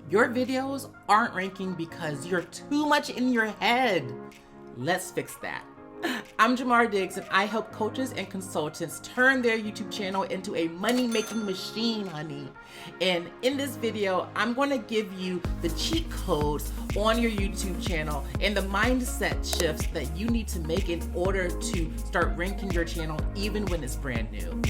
Your videos aren't ranking because you're too much in your head. Let's fix that. I'm Jamar Diggs, and I help coaches and consultants turn their YouTube channel into a money-making machine, honey. And in this video, I'm going to give you the cheat codes on your YouTube channel and the mindset shifts that you need to make in order to start ranking your channel even when it's brand new.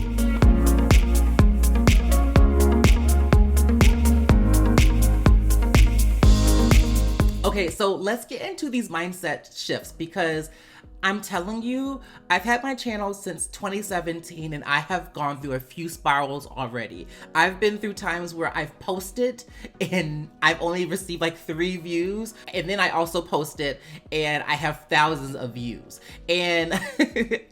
Okay, so let's get into these mindset shifts because I'm telling you, I've had my channel since 2017 and I have gone through a few spirals already. I've been through times where I've posted and I've only received like 3 views, and then I also posted and I have thousands of views. And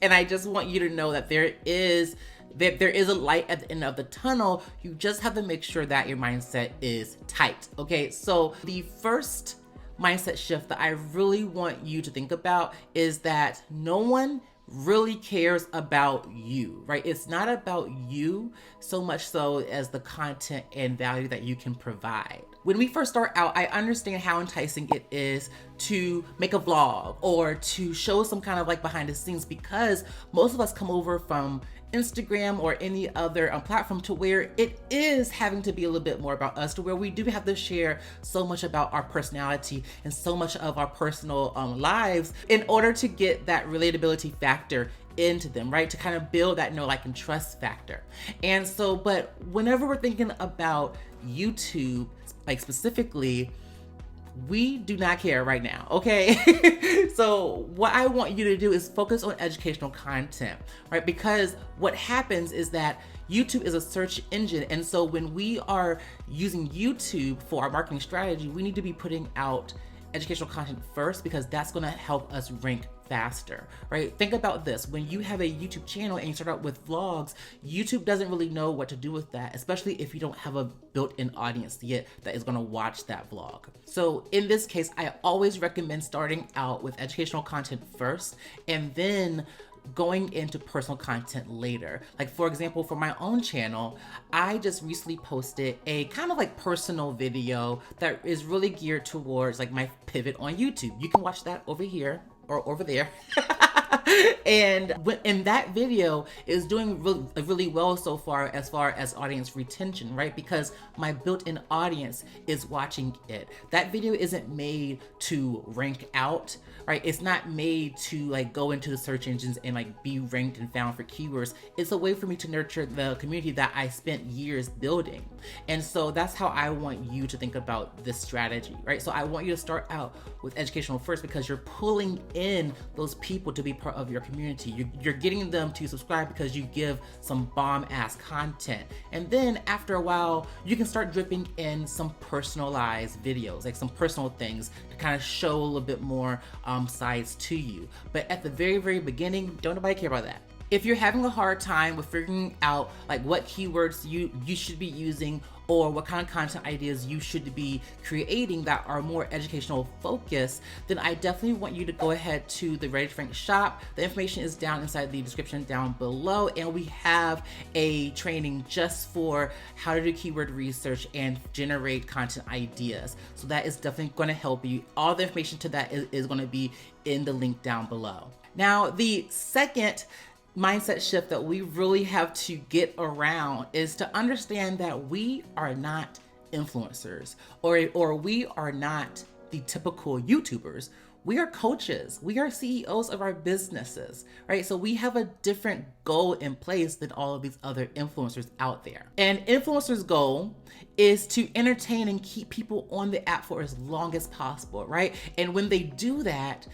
and I just want you to know that there is a light at the end of the tunnel. You just have to make sure that your mindset is tight. Okay, so the first mindset shift that I really want you to think about is that no one really cares about you, right? It's not about you so much so as the content and value that you can provide. When we first start out, I understand how enticing it is to make a vlog or to show some kind of like behind the scenes, because most of us come over from Instagram or any other platform to where it is having to be a little bit more about us, to where we do have to share so much about our personality and so much of our personal lives in order to get that relatability factor into them, right? To kind of build that know, like, and trust factor. And so, but whenever we're thinking about YouTube, like specifically, we do not care right now, okay? So what I want you to do is focus on educational content, right? Because what happens is that YouTube is a search engine. And so when we are using YouTube for our marketing strategy, we need to be putting out educational content first, because that's gonna help us rank faster, right? Think about this. When you have a YouTube channel and you start out with vlogs, YouTube doesn't really know what to do with that, especially if you don't have a built-in audience yet that is gonna watch that vlog. So in this case, I always recommend starting out with educational content first and then going into personal content later. Like, for example, for my own channel, I just recently posted a kind of like personal video that is really geared towards like my pivot on YouTube. You can watch that over here or over there. And that video is doing really well so far as audience retention, right? Because my built-in audience is watching it. That video isn't made to rank out, right? It's not made to like go into the search engines and like be ranked and found for keywords. It's a way for me to nurture the community that I spent years building. And so that's how I want you to think about this strategy, right? So I want you to start out with educational first, because you're pulling in those people to be part of your community. You're getting them to subscribe because you give some bomb-ass content. And then after a while, you can start dripping in some personalized videos, like some personal things to kind of show a little bit more sides to you. But at the very, very beginning, don't nobody care about that. If you're having a hard time with figuring out like what keywords you should be using or what kind of content ideas you should be creating that are more educational focused, then I definitely want you to go ahead to the Ready to Rank shop. The information is down inside the description down below, and we have a training just for how to do keyword research and generate content ideas. So that is definitely going to help you. All the information to that is going to be in the link down below. Now, the second mindset shift that we really have to get around is to understand that we are not influencers or we are not the typical YouTubers. We are coaches. We are CEOs of our businesses, right? So we have a different goal in place than all of these other influencers out there. And influencers' goal is to entertain and keep people on the app for as long as possible, right? And when they do that,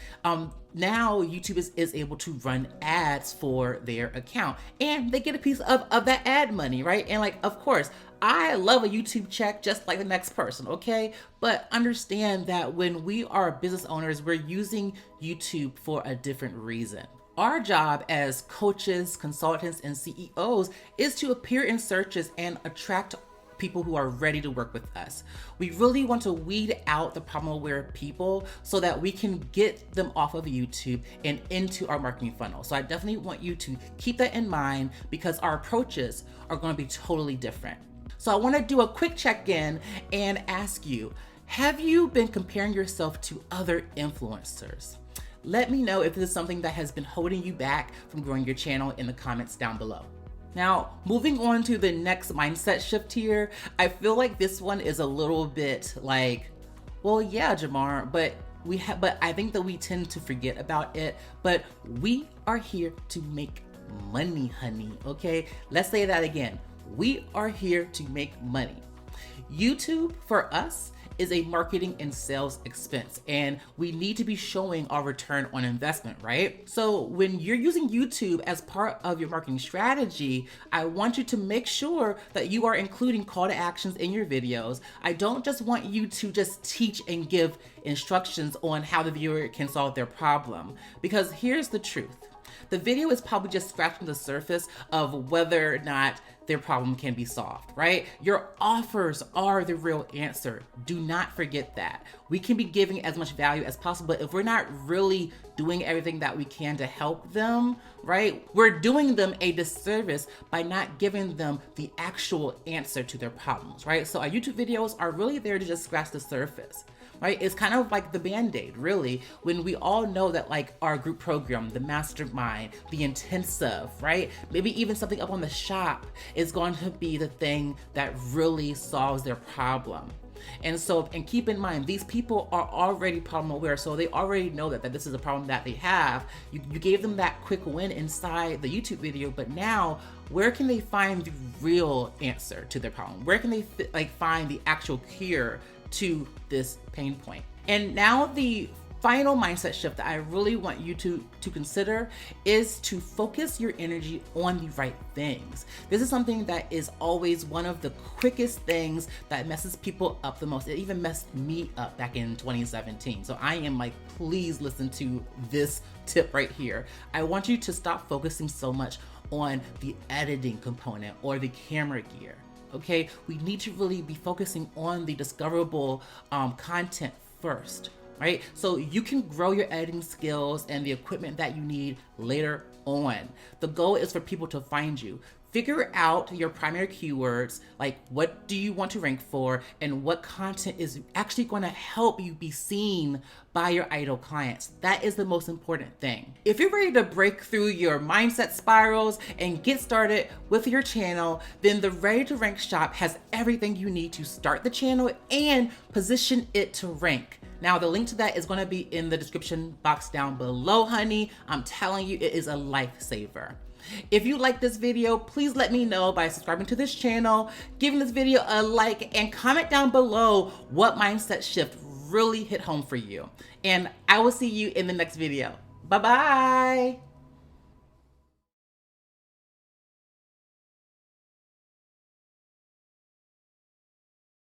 now YouTube is able to run ads for their account, and they get a piece of that ad money, right? And like, of course, I love a YouTube check just like the next person, okay? But understand that when we are business owners, we're using YouTube for a different reason. Our job as coaches, consultants, and CEOs is to appear in searches and attract people who are ready to work with us. We really want to weed out the problem aware people so that we can get them off of YouTube and into our marketing funnel. So I definitely want you to keep that in mind, because our approaches are going to be totally different. So I want to do a quick check-in and ask you, have you been comparing yourself to other influencers? Let me know if this is something that has been holding you back from growing your channel in the comments down below. Now, moving on to the next mindset shift here, I feel like this one is a little bit like, well, yeah, Jamar, but I think that we tend to forget about it, but we are here to make money, honey, okay? Let's say that again. We are here to make money. YouTube, for us, is a marketing and sales expense, and we need to be showing our return on investment, right? So when you're using YouTube as part of your marketing strategy, I want you to make sure that you are including call to actions in your videos. I don't just want you to just teach and give instructions on how the viewer can solve their problem, because here's the truth. The video is probably just scratching the surface of whether or not their problem can be solved, right? Your offers are the real answer. Do not forget that. We can be giving as much value as possible, but if we're not really doing everything that we can to help them, right? We're doing them a disservice by not giving them the actual answer to their problems, right? So our YouTube videos are really there to just scratch the surface. Right? It's kind of like the Band-Aid, really, when we all know that like our group program, the mastermind, the intensive, right? Maybe even something up on the shop is going to be the thing that really solves their problem. And so, and keep in mind, these people are already problem aware, so they already know that this is a problem that they have. You gave them that quick win inside the YouTube video, but now where can they find the real answer to their problem? Where can they find the actual cure to this pain point? And now the final mindset shift that I really want you to consider is to focus your energy on the right things. This is something that is always one of the quickest things that messes people up the most. It even messed me up back in 2017. So I am like, please listen to this tip right here. I want you to stop focusing so much on the editing component or the camera gear. Okay, we need to really be focusing on the discoverable content first, right? So you can grow your editing skills and the equipment that you need later on. The goal is for people to find you. Figure out your primary keywords, like what do you want to rank for and what content is actually going to help you be seen by your ideal clients. That is the most important thing. If you're ready to break through your mindset spirals and get started with your channel, then the Ready to Rank shop has everything you need to start the channel and position it to rank. Now, the link to that is going to be in the description box down below, honey. I'm telling you, it is a lifesaver. If you like this video, please let me know by subscribing to this channel, giving this video a like, and comment down below what mindset shift really hit home for you. And I will see you in the next video. Bye-bye.